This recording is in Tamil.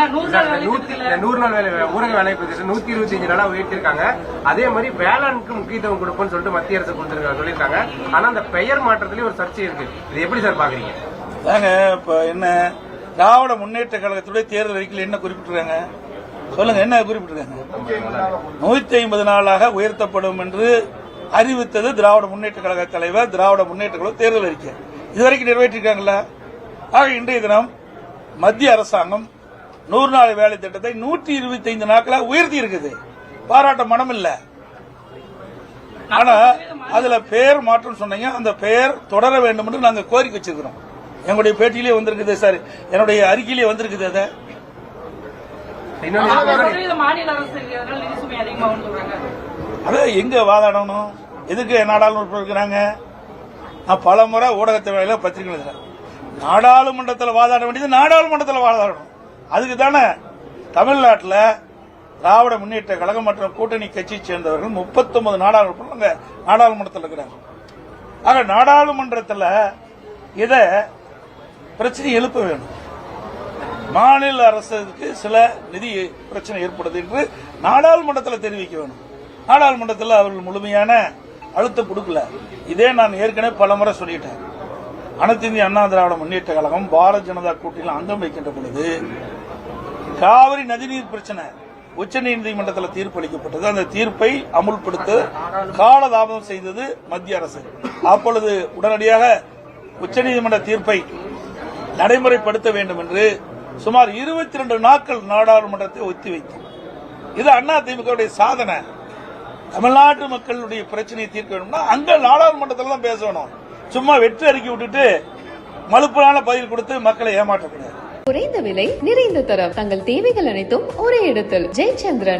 100 நாள் வேலை ஊரக வேலை 125 நாளா உயர்த்திருக்காங்க. அதே மாதிரி வேளாண்க்கு முக்கியத்துவம் கொடுப்போம்னு சொல்லிட்டு மத்திய அரசு சொல்லியிருக்காங்க. ஆனா அந்த பெயர் மாற்றத்திலேயே ஒரு சர்ச்சை இருக்கு. இது எப்படி சார் பாக்குறீங்க? இப்ப என்ன திராவிட முன்னேற்ற கழகத்துடைய தேர்தல் அறிக்கையில் என்ன குறிப்பிட்டிருக்காங்க சொல்லுங்க, என்ன குறிப்பிட்டிருக்காங்க? 150 நாளாக உயர்த்தப்படும் என்று அறிவித்தது திராவிட முன்னேற்ற கழக தலைவர், திராவிட முன்னேற்ற கழக தேர்தல் அறிக்கை. இதுவரைக்கும் நிறைவேற்றிருக்காங்களா? ஆக இன்றைய தினம் மத்திய அரசாங்கம் 100 நாள் வேலை திட்டத்தை 125 நாட்களாக உயர்த்தி இருக்குது. பாராட்ட மனம் இல்ல. ஆனா அதுல பெயர் மாற்றம் சொன்னீங்க, அந்த பெயர் தொடர வேண்டும் என்று நாங்க கோரிக்கை வச்சிருக்கிறோம். எங்களுடைய பேட்டியிலே வந்திருக்குது சார், என்னுடைய அறிக்கையிலே வந்திருக்குது. அத எங்க வாதாடணும்? எதுக்கு நாடாளுமன்ற இருக்கிறாங்க? நான் பல முறை ஊடகத்தை வேலையில பத்திரிகை எழுதுறேன். நாடாளுமன்றத்தில் வாதாட வேண்டியது நாடாளுமன்றத்தில் வாதாடணும். அதுக்கு தானே தமிழ்நாட்டில் திராவிட முன்னேற்ற கழகம் மற்றும் கூட்டணி கட்சியை சேர்ந்தவர்கள் 39 நாடாளுமன்றத்தில் இருக்கிறாங்க. ஆக நாடாளுமன்றத்தில் இத பிரச்சனை எழுப்ப வேணும். மாநில அரசுக்கு சில நிதி பிரச்சனை ஏற்படுது என்று நாடாளுமன்றத்தில் தெரிவிக்க வேணும். நாடாளுமன்றத்தில் அவர்கள் முழுமையான அழுத்தம் கொடுக்கல. இதே நான் ஏற்கனவே பல முறை சொல்லிட்டேன். அனைத்து இந்திய அண்ணா திராவிட முன்னேற்ற கழகம் பாரதிய ஜனதா கூட்டணியில் அங்கம் வைக்கின்ற பொழுது காவிரி நதிநீர் பிரச்சனை உச்சநீதிமன்றத்தில் தீர்ப்பளிக்கப்பட்டது. அந்த தீர்ப்பை அமுல்படுத்த காலதாமதம் செய்தது மத்திய அரசு. அப்பொழுது உடனடியாக உச்சநீதிமன்ற தீர்ப்பை நடைமுறைப்படுத்த வேண்டும் என்று சுமார் 22 நாட்கள் நாடாளுமன்றத்தை ஒத்திவைத்தோம். இது அதிமுக சாதனை. தமிழ்நாட்டு மக்களுடைய பிரச்சனையை தீர்க்க வேண்டும்னா அங்க நாடாளுமன்றத்தில் தான் பேசணும். சும்மா வெற்றி அறிக்கை விட்டுட்டு மலுப்பலான பதில் கொடுத்து மக்களை ஏமாற்றக்கூடாது. குறைந்த விலை, நிறைந்த தரம், தங்கள் தேவைகள் அனைத்தும் ஒரே இடத்தில். ஜெயச்சந்திரன்.